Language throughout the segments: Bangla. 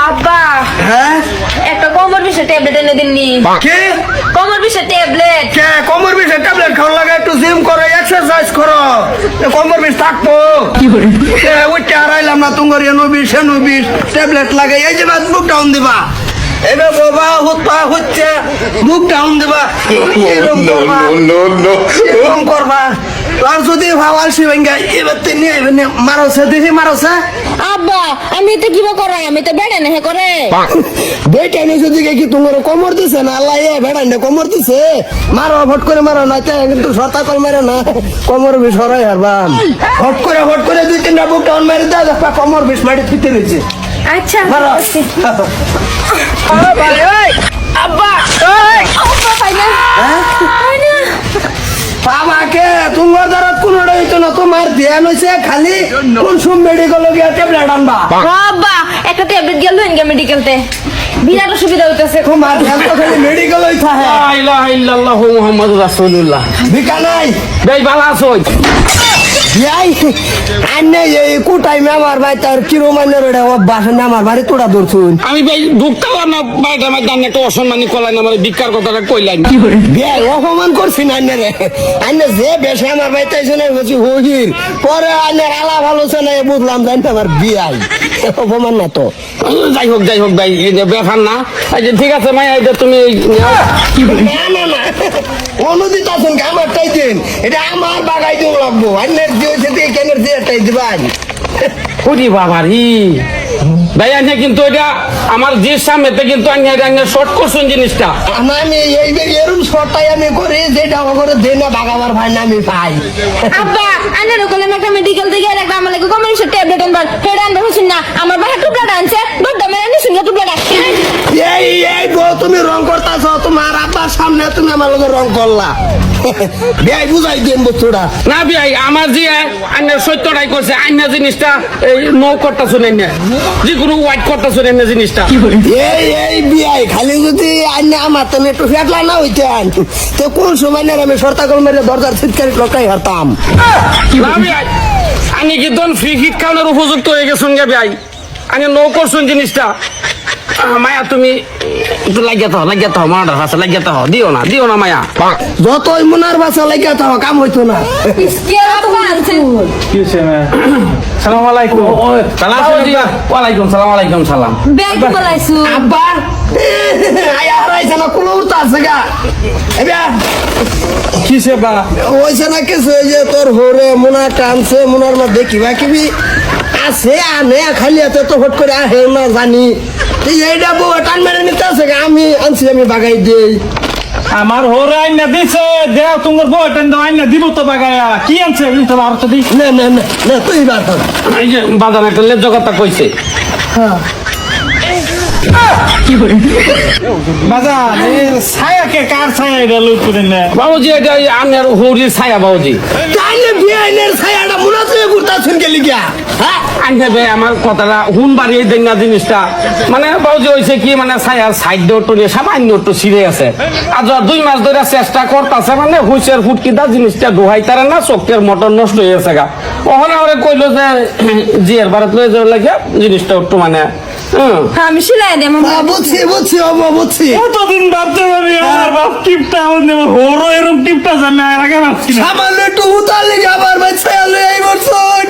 আব্বা হ্যাঁ একটা কোমর বিষে ট্যাবলেট এনে দিননি। কে কোমর বিষে ট্যাবলেট। কে কোমর বিষ ট্যাবলেট খাওয়া লাগে, একটু জিম করো, এক্সারসাইজ করো, কোমর বিষ থাকবো। ওইটা হারাইলাম না, তোমার এনো বিষ এনো বিষ ট্যাবলেট লাগে। এই যে বুক ডাউন দিবা, এবার বাবা হচ্ছে বুক ডাউন দিবা, এরকম করবা, এরকম করবা। আর যদি ভাবাল শিবেঙ্গা এবার তিনি মারছে দেখি মারছে। আব্বা আমি তো কিবা করে, আমি তো বেড়ে নেহে করে। বেটা নিয়ে যদি কি তোমার কোমর দিছে না, আল্লাহ বেড়া নে কোমর দিছে, মারো ভট করে মারো না, কিন্তু সরতা কল মারে না, কোমর বিষ হরাই হারবাম। ভট করে 2-3টা বুক ডাউন মারি দাও, দেখবা কোমর বিষ মাটি ফিতে রয়েছে। আচ্ছা মারো। আব্বা আব্বা পাই না পাই না। আমাকে তোমার দ্বারা কোনোটা হইতো না, তোমার ধ্যান হয়েছে খালি কোন সব মেডিকেল গিয়ে ট্যাবলেট আনবা। আব্বা একটা ট্যাবলেট গেল হেনগে মেডিকেলতে, বিরাট অসুবিধা হইতাছে। তোমার ধ্যান তো খালি মেডিকেল হইতে হয়। লা ইলাহা ইল্লাল্লাহু মুহাম্মাদুর রাসূলুল্লাহ। ভিকা নাই বেই ভালো আছো? ইয়াই আন্নে এই কুটাইমে আমার ভাই তার কিরমানের ওটা বাসনে আমার বাড়ি তোড়া ধরছুন। আমি বেই ঢুকতাম না বাইরে, আমার জানি একটা অসম্মানী কলাই না, আমার ভিক্ষার কথাটা কইলাই। বিয়াই অপমান করছি না আন্নে রে, আন্নে যে বেশি আমার ভাই তাই শুনে বলছি হহির পরে আন্নের আলাপ আলোচনা বুঝলাম জানতে আমার বিয়াই অপমান না তো। যাই হোক ভাই, এই যে ব্যাপার না। এই যে ঠিক আছে মাইয়া, এই যে তুমি না অনুদিত আছেন আমার টাই দিন, এটা আমার বাগাই দিও লাগবো, আন্নের যে হয়েছে দিয়ে কেন যে টাই দিবান। ওরে বাবা রে ভাই, আনে কিন্তু এটা আমার যে সামনেতে কিন্তু আনে শর্ট করছেন জিনিসটা। আমি এই এরম শর্টটাই আমি করি, যেটা আমার করে দেয় না বাগাবার ভাই না আমি পাই। আব্বা আনের কলে একটা মেডিকেল থেকে একটা আমার লাগে কোমর বিষে ট্যাবলেট আনবার, হেড আনবার হইছিন না, আমার বাবা টুকরা আনছে, দুধ মেরে নি শুনলে টুকরা ডাকছে। এই বউ তুমি রং করতেছ, তোমার আব্বার সামনে তুমি আমার লগে রং করলা। বিয়াই বুঝাই দিন বস্তুটা। না ভাই, আমার যে আন্না সত্যটাই করছে, আন্না জিনিসটা এই নো করতে শুনেন না, যে কোনো হোয়াইট করতে শুনেন না জিনিসটা। এই বিয়াই খালি যদি আইনে আমার তো একটু ফেটলা না হইতেন তো কোন সময় না আমি সরতাকল মেরে দরজার ছিটকারি লটাই হারতাম। না ভাই, আমি কি দন ফ্রি হিট খাওয়ানোর উপযুক্ত হয়ে গেছেন গে ভাই, আমি নো করছেন জিনিসটা। মায়া তুমি একটু লাগিয়ে থাও মানাটার ভাষা লাগিয়ে থাও, দিও না মায়া। যতই মনার বাসা লাগিয়া তাও কাম হইতো না। কেরা তো আনছে সালাম আলাইকুম। ওয়ালাইকুম সালাম। ব্যাগ বলাইছু আব্বা আয়া হারাইছে না কোনো উড়তা আছে গা এবা কিসে বা ওইছে না কিছু, ওই যে তোর হরে মোনা টানছে, মোনার মধ্যে কিবা কিবি আছে আনে খালি এত তো হট করে আহে না জানি, এইটা বউ টান মেরে নিতে আছে গা, আমি আনছি আমি বাগাই দিই। আমার হোরে আইনা দিছে, দেও তোমার বউটা আইনা দিব তো বাগায়া। কি আনছে তো আর তো দি না তুই বার কর। এই যে বাদাম একটা লেজ কথা কইছে। বাজার এর ছায়া কে কার ছায়া এটা লুট করে না বাবুজি, এটা আমার হৌরির ছায়া বাবুজি। তাইলে বিয়াইনের ছায়াটা মোনা তুই ঘুরতাছেন গেলি গিয়া, হ্যাঁ আনতে ভাই আমার কথাটা হুন বাড়িয়ে দেন না জিনিসটা। মানে বাবুজি হয়েছে কি, মানে ছায়ার সাইড একটু নিয়ে সামান্য একটু ছিঁড়ে আছে, আর 2 মাস ধরে চেষ্টা করতেছে, মানে হুইসের ফুটকিটা জিনিসটা দোহাই তারা না, চোখের মটর নষ্ট হয়ে গেছে গা। ওখানে ওরে কইলো যে জিয়ার বারাত লয়ে যাওয়ার লাগে জিনিসটা একটু মানে আমি সিলাই দেব। বুঝছি অব বুঝছি। কতদিন ভাবতে পারি আমার বাপ টিপটা আমার হোরো এরকম টিপটা জানে আর আগে ভাবছি না। সামান্য একটু উতার লেগে আবার ভাই ছায়া লই এই বছর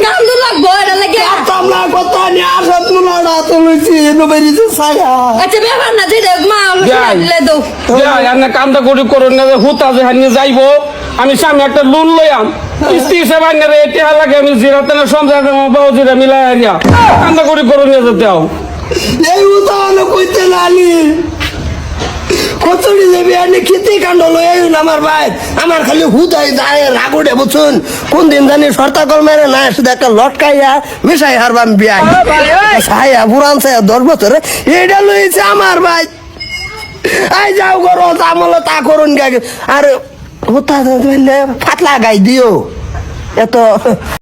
কান্দু লাগবো এটা লাগে। তোমরা কত নিয়ে আসত মুলাটা তো লইছি নবেরিছে ছায়া। আচ্ছা ব্যাপার না, যে মা যাই। দিলে দাও। আপনি কামটা করি করুন না, হুতা যে হানিয়ে যাইবো, আমি সামনে একটা লোন লইয়াম কিস্তি হিসেবে আইনের এটি লাগে, আমি জিরাতেনের সঞ্চয় বাবুজিরা মিলাই আনিয়া কামটা করি করুন নিয়ে যেতে হও। এই উতানো কইতে নালি কতড়ি যাবি আনি খেতে কাণ্ড লই আইন আমার ভাই, আমার খালি হুদাই যায় রাগুড়ে বুঝুন কোন দিন জানি সরতাকল মেরে না শুধু একটা লটকাইয়া মিশাই হারবাম বিয়াই ছায়া পুরান ছায়া 10 বছরে এইটা লইছে আমার ভাই। এই যাও করো আমলে তা করুন গে আর হুতা ফাতলা গাই দিও এত